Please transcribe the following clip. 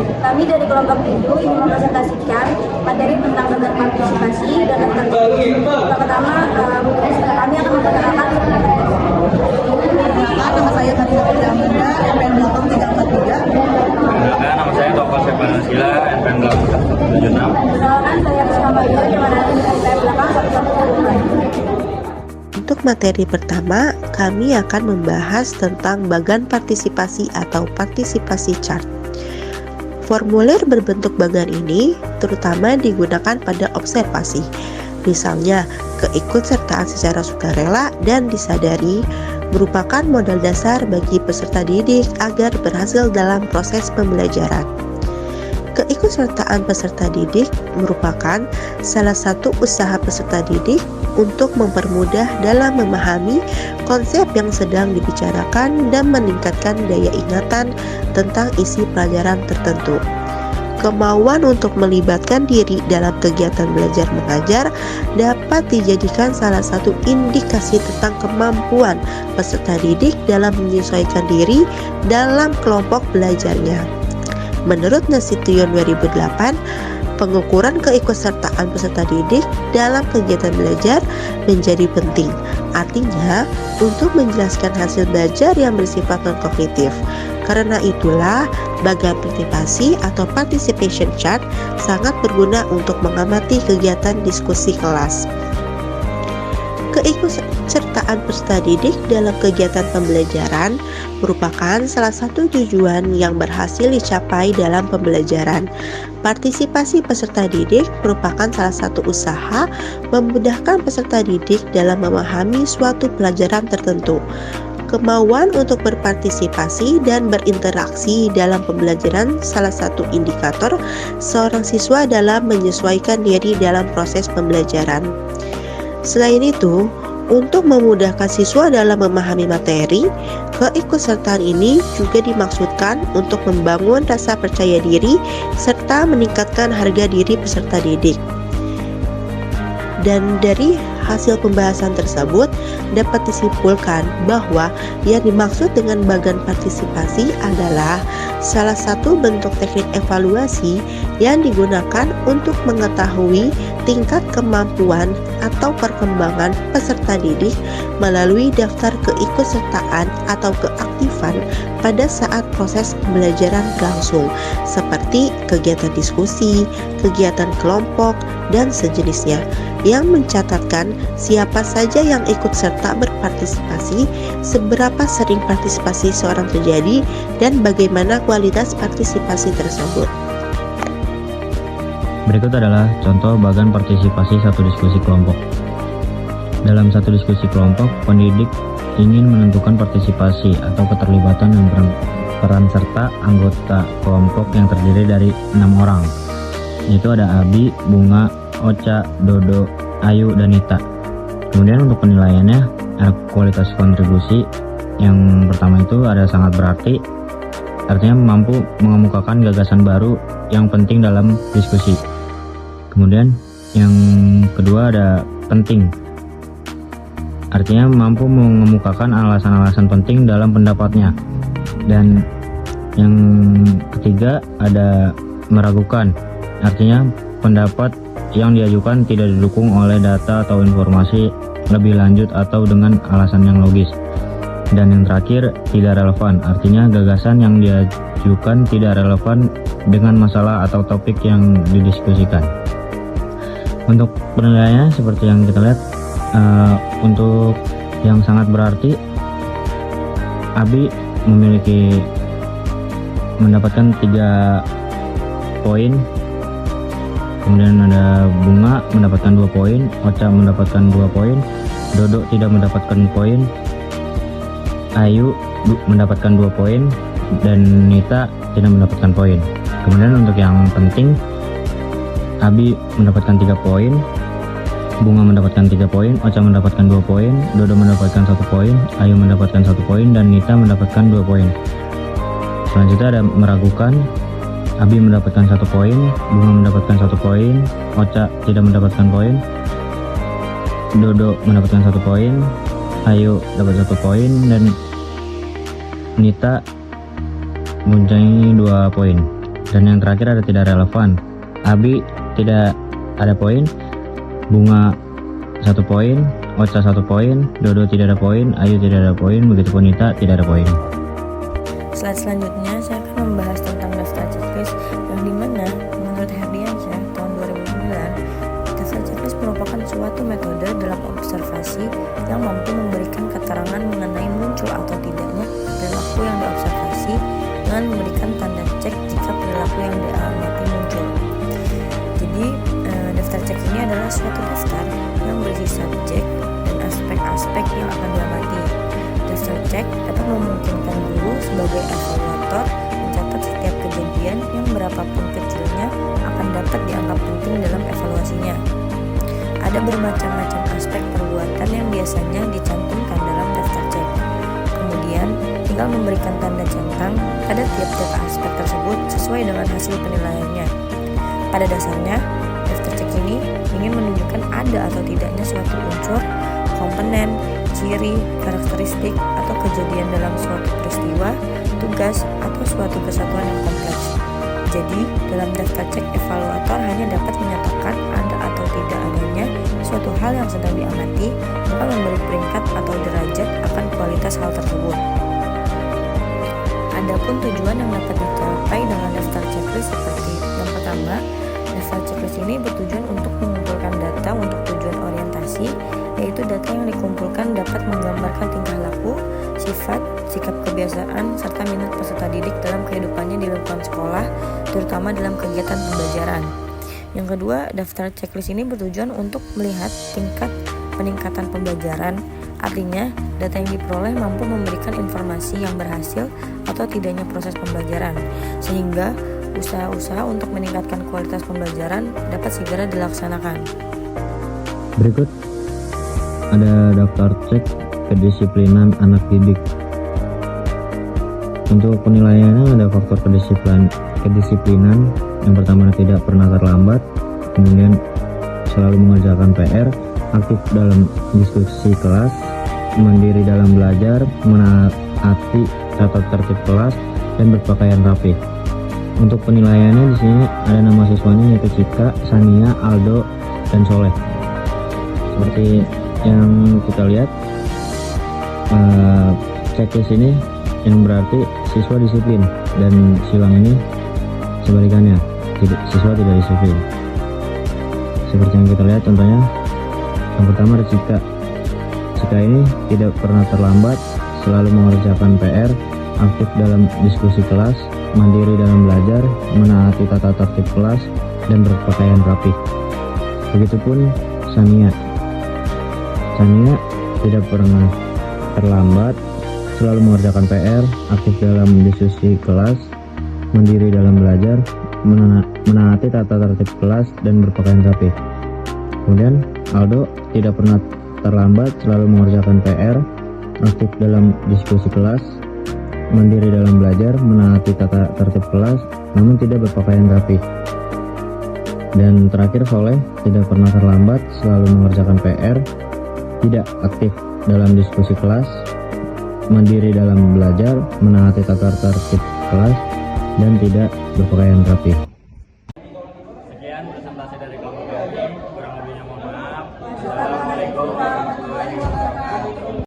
Kami dari kelompok Rindu ingin mempresentasikan materi tentang gagal partisipasi dan daftar diri. Yang pertama, kami akan memperkenalkan Nama saya Fatima Amanda, NPM 8343. Nama saya Topal Sepana Sila, NPM 876. perkenalkan saya Rizka Maria, di mana NPM 8144. Untuk materi pertama, kami akan membahas tentang bagan partisipasi atau partisipasi chart. Formulir berbentuk bagan ini terutama digunakan pada observasi, misalnya keikutsertaan secara sukarela dan disadari merupakan modal dasar bagi peserta didik agar berhasil dalam proses pembelajaran. Keikutsertaan peserta didik merupakan salah satu usaha peserta didik untuk mempermudah dalam memahami konsep yang sedang dibicarakan dan meningkatkan daya ingatan tentang isi pelajaran tertentu. Kemauan untuk melibatkan diri dalam kegiatan belajar mengajar dapat dijadikan salah satu indikasi tentang kemampuan peserta didik dalam menyesuaikan diri dalam kelompok belajarnya. Menurut Nasution 2008, pengukuran keikutsertaan peserta didik dalam kegiatan belajar menjadi penting. Artinya, untuk menjelaskan hasil belajar yang bersifat non-kognitif. Karena itulah, bagan partisipasi atau participation chart sangat berguna untuk mengamati kegiatan diskusi kelas. Keikutsertaan peserta didik dalam kegiatan pembelajaran merupakan salah satu tujuan yang berhasil dicapai dalam pembelajaran. Partisipasi peserta didik merupakan salah satu usaha memudahkan peserta didik dalam memahami suatu pelajaran tertentu. Kemauan untuk berpartisipasi dan berinteraksi dalam pembelajaran salah satu indikator seorang siswa dalam menyesuaikan diri dalam proses pembelajaran. Selain itu, untuk memudahkan siswa dalam memahami materi, keikutsertaan ini juga dimaksudkan untuk membangun rasa percaya diri serta meningkatkan harga diri peserta didik. Dan dari hasil pembahasan tersebut dapat disimpulkan bahwa yang dimaksud dengan bagan partisipasi adalah salah satu bentuk teknik evaluasi yang digunakan untuk mengetahui tingkat kemampuan atau perkembangan peserta didik melalui daftar keikutsertaan atau keaktifan pada saat proses pembelajaran berlangsung, seperti kegiatan diskusi, kegiatan kelompok, dan sejenisnya, yang mencatatkan siapa saja yang ikut serta berpartisipasi, seberapa sering partisipasi seorang terjadi, dan bagaimana kualitas partisipasi tersebut. Berikut adalah contoh bagan partisipasi satu diskusi kelompok. Dalam satu diskusi kelompok, pendidik ingin menentukan partisipasi atau keterlibatan dan peran serta anggota kelompok yang terdiri dari 6 orang. Itu ada Abi, Bunga, Ocha, Dodo, Ayu, dan Nita. Kemudian untuk penilaiannya, kualitas kontribusi yang pertama itu ada sangat berarti, artinya mampu mengemukakan gagasan baru yang penting dalam diskusi. Kemudian yang kedua ada penting, artinya mampu mengemukakan alasan-alasan penting dalam pendapatnya. Dan yang ketiga ada meragukan, artinya pendapat yang diajukan tidak didukung oleh data atau informasi lebih lanjut atau dengan alasan yang logis. Dan yang terakhir tidak relevan, artinya gagasan yang diajukan tidak relevan dengan masalah atau topik yang didiskusikan. Untuk penilaiannya seperti yang kita lihat, untuk yang sangat berarti, Abi mendapatkan 3 poin. Kemudian ada Bunga mendapatkan 2 poin, Ocha mendapatkan 2 poin, Dodo tidak mendapatkan poin, Ayu mendapatkan 2 poin, dan Nita tidak mendapatkan poin. Kemudian untuk yang penting, Abi mendapatkan 3 poin, Bunga mendapatkan 3 poin, Ocha mendapatkan 2 poin, Dodo mendapatkan 1 poin, Ayu mendapatkan 1 poin, dan Nita mendapatkan 2 poin. Selanjutnya ada meragukan, Abi mendapatkan 1 poin, Bunga mendapatkan 1 poin, Ocha tidak mendapatkan poin, Dodo mendapatkan 1 poin, Ayu dapat 1 poin, dan Nita mempunyai 2 poin. Dan yang terakhir ada tidak relevan. Abi tidak ada poin, Bunga 1 poin, Ocha 1 poin, Dodo tidak ada poin, Ayu tidak ada poin, begitupun Nita tidak ada poin. Slide selanjutnya saya akan membahas tentang daftar checklist yang dimana menurut Herdiansyah tahun 2009, daftar checklist merupakan suatu metode dalam observasi yang mampu memberikan keterangan mengenai muncul atau tidaknya perilaku yang diobservasi dengan memberikan tanda cek jika perilaku yang diamati muncul. Jadi daftar cek ini adalah suatu daftar yang berisi subjek dan aspek-aspek yang akan diamati. Daftar cek dapat memungkinkan guru sebagai evaluator mencatat setiap kejadian yang berapapun kecilnya akan dapat dianggap penting dalam evaluasinya. Ada bermacam-macam aspek perbuatan yang biasanya dicantumkan dalam daftar cek. Kemudian tinggal memberikan tanda centang pada tiap-tiap aspek tersebut sesuai dengan hasil penilaiannya. Pada dasarnya, daftar cek ini ingin menunjukkan ada atau tidaknya suatu unsur, komponen, ciri, karakteristik, atau kejadian dalam suatu peristiwa, tugas, atau suatu kesatuan yang kompleks. Jadi, dalam daftar cek evaluator hanya dapat menyatakan ada atau tidak adanya suatu hal yang sedang diamati, bukan memberi peringkat atau derajat akan kualitas hal tersebut. Adapun tujuan yang dapat dicapai dengan daftar checklist seperti yang pertama, daftar checklist ini bertujuan untuk mengumpulkan data untuk tujuan orientasi, yaitu data yang dikumpulkan dapat menggambarkan tingkah laku, sifat, sikap kebiasaan, serta minat peserta didik dalam kehidupannya di lingkungan sekolah, terutama dalam kegiatan pembelajaran. Yang kedua, daftar checklist ini bertujuan untuk melihat tingkat peningkatan pembelajaran, artinya data yang diperoleh mampu memberikan informasi yang berhasil atau tidaknya proses pembelajaran, sehingga usaha-usaha untuk meningkatkan kualitas pembelajaran dapat segera dilaksanakan. Berikut ada daftar cek kedisiplinan anak didik. Untuk penilaiannya ada faktor kedisiplinan. Yang pertama, tidak pernah terlambat, kemudian selalu mengerjakan PR, aktif dalam diskusi kelas, mandiri dalam belajar, menaati tata tertib kelas, dan berpakaian rapi. Untuk penilaiannya di sini ada nama siswanya yaitu Cika, Sania, Aldo, dan Soleh. Seperti yang kita lihat, checklist ini yang berarti siswa disiplin, dan silang ini sebalikannya, siswa tidak disiplin. Seperti yang kita lihat contohnya, yang pertama ada Cika. Cika ini tidak pernah terlambat, selalu mengerjakan PR, aktif dalam diskusi kelas, mandiri dalam belajar, menaati tata tertib kelas, dan berpakaian rapi. Begitupun Sania. Sania tidak pernah terlambat, selalu mengerjakan PR, aktif dalam diskusi kelas, mandiri dalam belajar, menaati tata tertib kelas, dan berpakaian rapi. Kemudian Aldo tidak pernah terlambat, selalu mengerjakan PR, aktif dalam diskusi kelas, mandiri dalam belajar, menaati tata tertib kelas, namun tidak berpakaian rapi. Dan terakhir Soleh tidak pernah terlambat, selalu mengerjakan PR, tidak aktif dalam diskusi kelas, mandiri dalam belajar, menaati tata tertib kelas, dan tidak berpakaian rapi.